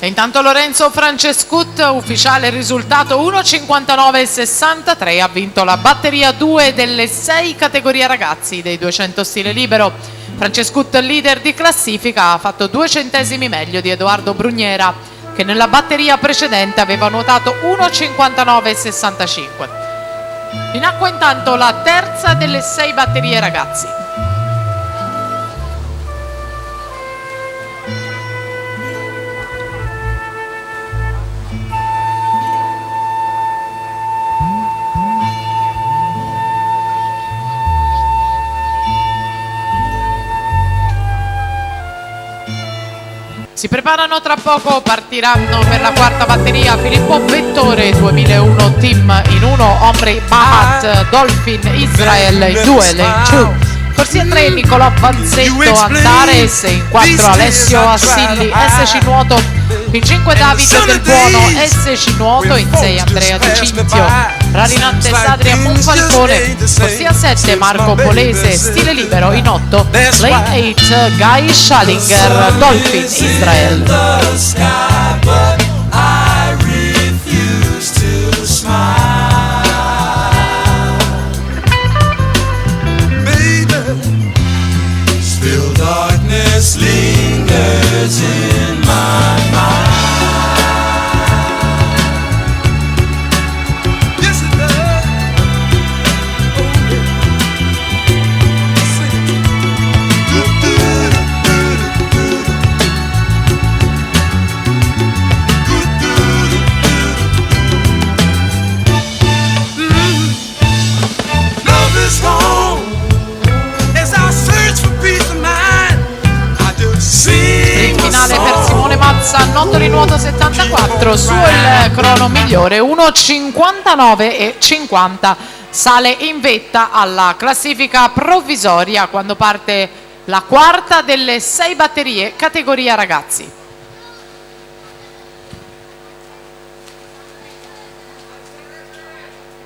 E intanto Lorenzo Francescut, ufficiale risultato 1:59,63, ha vinto la batteria 2 delle 6 categoria ragazzi dei 200 stile libero. Francescut, leader di classifica, ha fatto 2 centesimi meglio di Edoardo Brugnera, che nella batteria precedente aveva nuotato 1:59,65. In acqua intanto la terza delle 6 batterie ragazzi. Si preparano tra poco, partiranno per la quarta batteria Filippo Vettore 2001 Team in 1, Omri Mahat Dolphin Israel in 2, Lane 2. Corsia 3 Nicolò Vanzetto Antares, in 4 Alessio Assilli SC Nuoto, in 5 Davide Del Buono SC Nuoto, in 6 Andrea Di Cinzio Rarinante Sadria Monfalcone, corsia 7 Marco Polese stile libero, in 8 Lane 8 Guy Schallinger Dolphin Israel. Lingers in my mind. Yes, it does. Oh, yeah. Sing it. Do, do, do, do, do, do, do, do. Love is home as I search for peace of mind. Sprint finale per Simone Mazza, nodo di nuoto 74, sul crono migliore 1:59,50, sale in vetta alla classifica provvisoria quando parte la quarta delle 6 batterie categoria ragazzi.